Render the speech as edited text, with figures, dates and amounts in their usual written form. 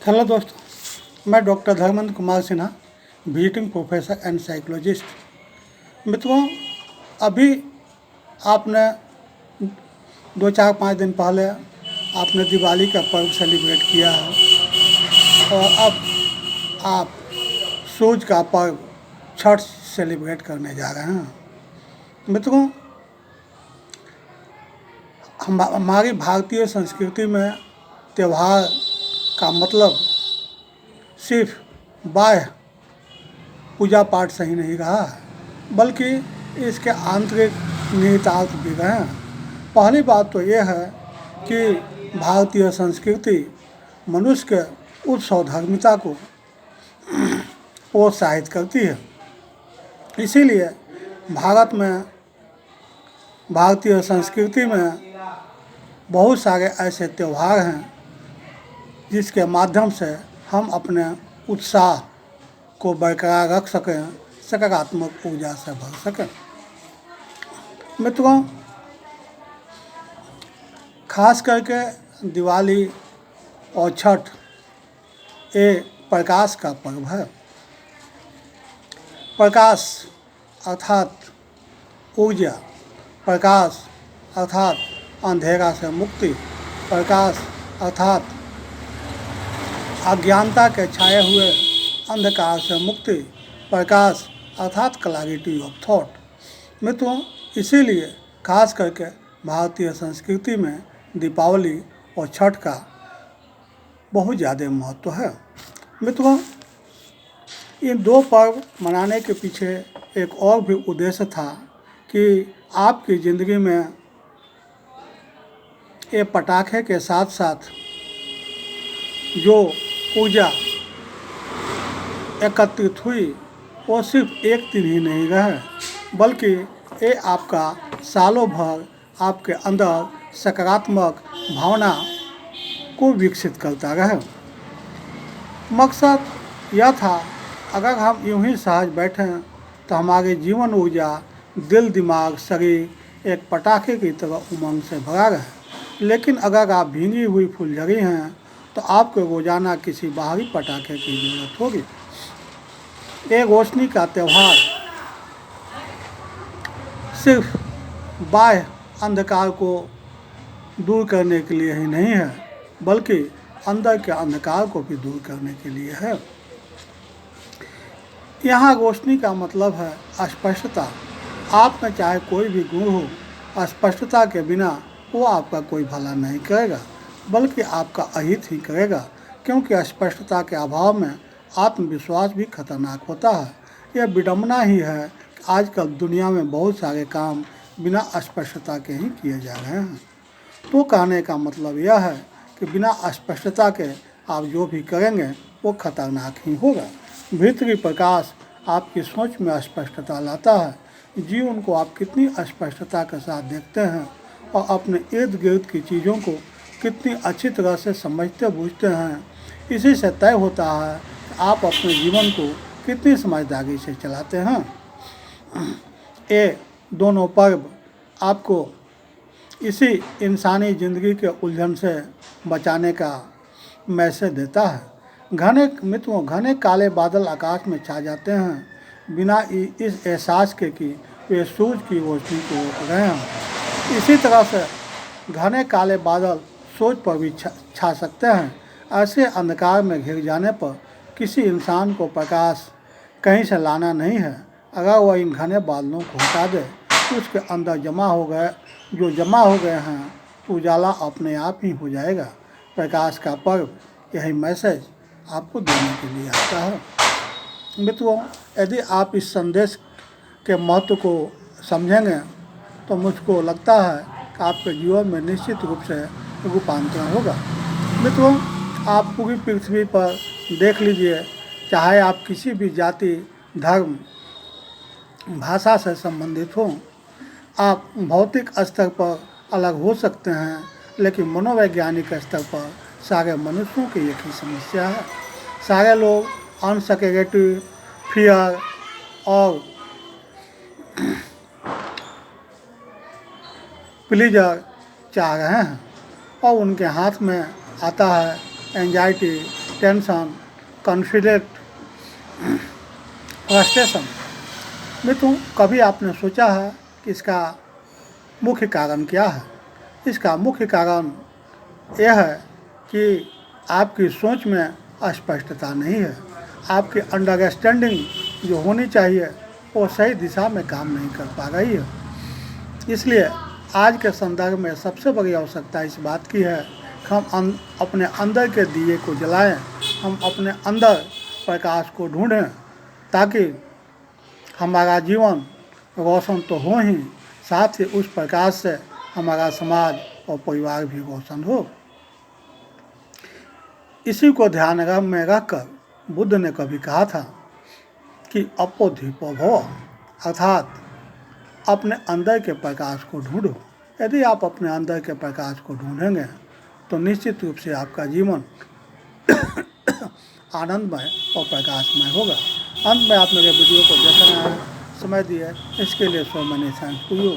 Hello दोस्तों, मैं doctor Dharmendra Kumar Sinha, visiting professor and psychologist. मित्रों, अभी आपने 2-4-5 दिन पहले आपने दिवाली का पर्व सेलिब्रेट किया है और अब आप सूर्य का पर्व छठ सेलिब्रेट करने जा रहे हैं। मित्रों, हमारी भारतीय संस्कृति में त्यौहार का मतलब सिर्फ बाह्य पूजा पाठ सही नहीं रहा है, बल्कि इसके आंतरिक निहितार्थ भी रहे हैं। पहली बात तो यह है कि भारतीय संस्कृति मनुष्य के उत्सव धार्मिकता को प्रोत्साहित करती है। इसीलिए भारतीय संस्कृति में बहुत सारे ऐसे त्यौहार हैं जिसके माध्यम से हम अपने उत्साह को बरकरार रख सकें, सकारात्मक ऊर्जा से भर सकें। मित्रों, खास करके दिवाली और छठ ये प्रकाश का पर्व है। प्रकाश अर्थात ऊर्जा, प्रकाश अर्थात अंधेरा से मुक्ति, प्रकाश अर्थात अज्ञानता के छाए हुए अंधकार से मुक्ति, प्रकाश अर्थात क्लैरिटी ऑफ थॉट। मित्रों, इसीलिए खास करके भारतीय संस्कृति में दीपावली और छठ का बहुत ज़्यादा महत्व है। मित्रों, इन दो पर्व मनाने के पीछे एक और भी उद्देश्य था कि आपकी ज़िंदगी में ये पटाखे के साथ साथ जो ऊर्जा एकत्रित हुई वो सिर्फ एक दिन ही नहीं रहे, बल्कि ये आपका सालों भर आपके अंदर सकारात्मक भावना को विकसित करता रहे। मकसद यह था, अगर हम यूं ही सहज बैठें तो हमारी जीवन ऊर्जा, दिल, दिमाग, शरीर एक पटाखे की तरह उमंग से भरा रहे। लेकिन अगर आप भींगी हुई फुलझड़ी हैं तो आपको रोजाना किसी बाहरी पटाखे की जरूरत होगी। एक रोशनी का त्यौहार सिर्फ बाह्य अंधकार को दूर करने के लिए ही नहीं है, बल्कि अंदर के अंधकार को भी दूर करने के लिए है। यहाँ रोशनी का मतलब है अस्पष्टता। आप में चाहे कोई भी गुण हो, स्पष्टता के बिना वो आपका कोई भला नहीं करेगा, बल्कि आपका अहित ही करेगा, क्योंकि स्पष्टता के अभाव में आत्मविश्वास भी खतरनाक होता है। यह विडंबना ही है कि आजकल दुनिया में बहुत सारे काम बिना स्पष्टता के ही किए जा रहे हैं। तो कहने का मतलब यह है कि बिना स्पष्टता के आप जो भी करेंगे वो खतरनाक ही होगा। भीतरी प्रकाश आपकी सोच में स्पष्टता लाता है। जीवन को आप कितनी स्पष्टता के साथ देखते हैं और अपने इर्द गिर्द की चीज़ों को कितनी अच्छी तरह से समझते बूझते हैं, इसी से तय होता है कि आप अपने जीवन को कितनी समझदारी से चलाते हैं। ये दोनों पर्व आपको इसी इंसानी ज़िंदगी के उलझन से बचाने का मैसेज देता है। घने काले बादल आकाश में छा जाते हैं बिना इस एहसास के कि वे सूरज की रोशनी को रोक रहे हैं। इसी तरह से घने काले बादल सोच पर भी छा सकते हैं। ऐसे अंधकार में घिर जाने पर किसी इंसान को प्रकाश कहीं से लाना नहीं है। अगर वह इन घने बादलों को हटा दे तो उसके अंदर जमा हो गए हैं तो उजाला अपने आप ही हो जाएगा। प्रकाश का पर्व यही मैसेज आपको देने के लिए आता है। मित्रों, यदि आप इस संदेश के महत्व को समझेंगे तो मुझको लगता है कि आपके जीवन में निश्चित रूप से रूपांतरण होगा। मित्रों, आप पूरी पृथ्वी पर देख लीजिए, चाहे आप किसी भी जाति, धर्म, भाषा से संबंधित हों, आप भौतिक स्तर पर अलग हो सकते हैं, लेकिन मनोवैज्ञानिक स्तर पर सारे मनुष्यों की एक ही समस्या है। सारे लोग अनसिक्योरिटी, फियर और प्लीजर चाह रहे हैं और उनके हाथ में आता है एंजाइटी, टेंशन, कॉन्फ्लिक्ट, फ्रस्ट्रेशन। मित्रों, कभी आपने सोचा है कि इसका मुख्य कारण क्या है? इसका मुख्य कारण यह है कि आपकी सोच में अस्पष्टता नहीं है। आपकी अंडरस्टैंडिंग जो होनी चाहिए वो सही दिशा में काम नहीं कर पा रही है। इसलिए आज के संदर्भ में सबसे बड़ी आवश्यकता इस बात की है कि हम अपने अंदर के दिए को जलाएं, हम अपने अंदर प्रकाश को ढूंढें, ताकि हमारा जीवन रोशन तो हो ही, साथ ही उस प्रकाश से हमारा समाज और परिवार भी रोशन हो। इसी को ध्यान में रखकर बुद्ध ने कभी कहा था कि अपो धीपो भव, अर्थात अपने अंदर के प्रकाश को ढूंढो। यदि आप अपने अंदर के प्रकाश को ढूंढेंगे तो निश्चित रूप से आपका जीवन आनंदमय और प्रकाशमय होगा। अंत में आप मेरे वीडियो को देखना है, समय दिए इसके लिए so many thanks to you.